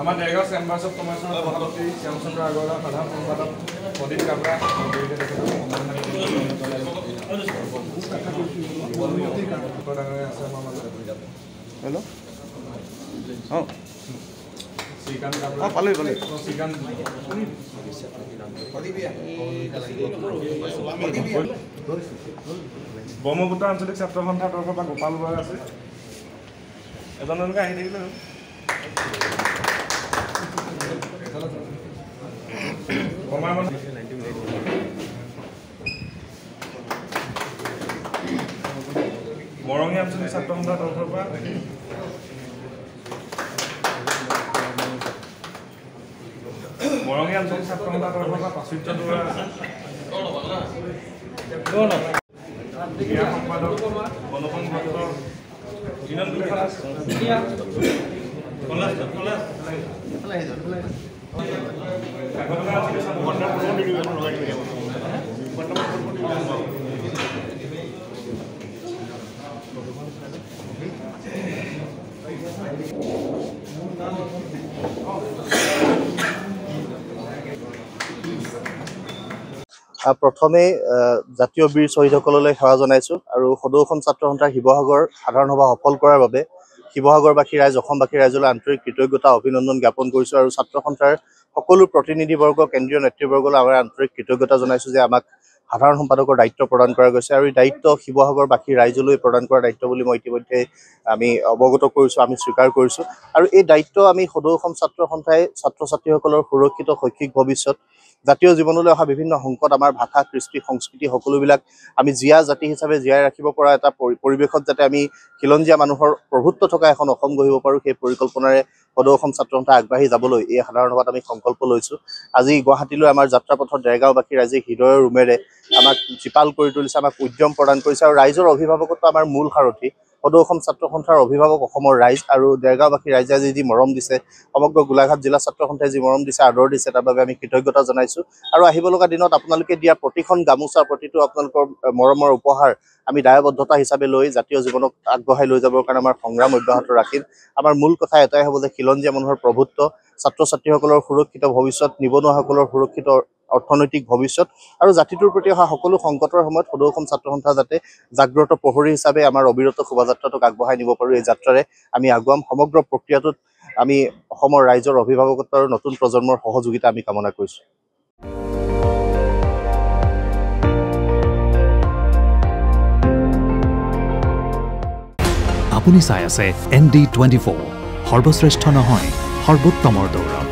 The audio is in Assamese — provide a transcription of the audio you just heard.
আমাৰ দেৰগাঁও চেম্বাৰ্ছ অফ কমাৰ্চৰ সভাপতি শ্যামচন্দ্ৰ আগৰৱালা, সাধাৰণ সম্পাদক প্ৰদীপ কাবৰা, আছে আমাৰ মাজত। হেল্ল' অঁ শ্ৰীকান্ত কাবৰা, পালে শ্ৰীকান্ত ব্ৰহ্মপুত্ৰ আঞ্চলিক ছাত্ৰ সন্থাৰ তৰফৰ পৰা গোপাল বৰা আছে। এজন এজনকৈ আহি থাকিলে মৰঙী আঞ্চলিক ছাত্ৰ সন্থাৰ তৰফৰ পৰা মৰঙী আঞ্চলিক ছাত্ৰ সন্থাৰ তৰফৰ পৰা প্ৰাচুৰ্য দুৱৰা আছে। ক্ৰীড়া সম্পাদক অনুপম ভট্ট, প্ৰথমে জাতীয় বীৰ শ্বহীদসকললৈ সেৱা জনাইছো আৰু সদৌ অসম ছাত্ৰ সন্থাৰ শিৱসাগৰ সাধাৰণ সভা সফল কৰাৰ বাবে শিৱসাগৰবাসী ৰাইজ, অসমবাসী ৰাইজলৈ আন্তৰিক কৃতজ্ঞতা অভিনন্দন জ্ঞাপন কৰিছো আৰু ছাত্ৰ সন্থাৰ সকলো প্ৰতিনিধিবৰ্গ, কেন্দ্ৰীয় নেতৃবৰ্গলৈ আমাৰ আন্তৰিক কৃতজ্ঞতা জনাইছো যে আমাক সাধাৰণ সম্পাদকৰ দায়িত্ব প্ৰদান কৰা গৈছে আৰু এই দায়িত্ব শিৱসাগৰবাসী ৰাইজলৈ প্ৰদান কৰা দায়িত্ব বুলি মই ইতিমধ্যে আমি অৱগত কৰিছোঁ, আমি স্বীকাৰ কৰিছোঁ আৰু এই দায়িত্ব আমি সদৌ অসম ছাত্ৰ সন্থাই ছাত্ৰ ছাত্ৰীসকলৰ সুৰক্ষিত শৈক্ষিক ভৱিষ্যত, জাতীয় জীৱনলৈ অহা বিভিন্ন সংকট, আমাৰ ভাষা, কৃষ্টি, সংস্কৃতি সকলোবিলাক আমি জীয়া জাতি হিচাপে জীয়াই ৰাখিব পৰা এটা পৰিৱেশত যাতে আমি খিলঞ্জীয়া মানুহৰ প্ৰভুত্ব থকা এখন অসম গঢ়িব পাৰোঁ, সেই পৰিকল্পনাৰে সদৌ অসম ছাত্ৰ সন্থা আগবাঢ়ি যাবলৈ এই সাধাৰণ সভাত আমি সংকল্প লৈছোঁ। আজি গুৱাহাটীলৈ আমাৰ যাত্ৰাপথত দেৰগাঁওবাসী ৰাইজে হৃদয়ৰ ৰুমেৰে আমাক জীপাল কৰি তুলিছে, আমাক উদ্যম প্ৰদান কৰিছে আৰু ৰাইজৰ অভিভাৱকত্ব আমাৰ মূল সাৰথী। সদৌ অসম ছাত্ৰ সন্থাৰ অভিভাৱক অসমৰ ৰাইজ আৰু দেৰগাঁওবাসী ৰাইজে আজি যি মৰম দিছে, সমগ্ৰ গোলাঘাট জিলা ছাত্ৰ সন্থাই যি মৰম দিছে, আদৰ দিছে, তাৰ বাবে আমি কৃতজ্ঞতা জনাইছোঁ আৰু আহিব লগা দিনত আপোনালোকে দিয়া প্ৰতিখন গামোচা, প্ৰতিটো আপোনালোকৰ মৰমৰ উপহাৰ আমি দায়বদ্ধতা হিচাপে লৈ জাতীয় জীৱনক আগবঢ়াই লৈ যাবৰ কাৰণে আমাৰ সংগ্ৰাম অব্যাহত ৰাখিম। আমাৰ মূল কথা এটাই হ'ব যে খিলঞ্জীয়া মানুহৰ প্ৰভুত্ব, ছাত্ৰ ছাত্ৰীসকলৰ সুৰক্ষিত ভৱিষ্যত, নিবনুৱাসকলৰ সুৰক্ষিত অৰ্থনৈতিক ভৱিষ্যত আৰু জাতিটোৰ প্ৰতি অহা সকলো সংকটৰ সময়ত সদৌ অসম ছাত্ৰ সন্থা যাতে জাগ্ৰত প্ৰহৰী হিচাপে আমাৰ অবিৰত শোভাযাত্ৰাটোক আগবঢ়াই নিব পাৰোঁ, এই যাত্ৰাৰে আমি আগুৱাম। সমগ্ৰ প্ৰক্ৰিয়াটোত আমি অসমৰ ৰাইজৰ অভিভাৱকত্ব আৰু নতুন প্ৰজন্মৰ সহযোগিতা আমি কামনা কৰিছোঁ। আপুনি চাই আছে ND24, সৰ্বশ্ৰেষ্ঠ নহয়, সৰ্বোত্তমৰ দৌৰ।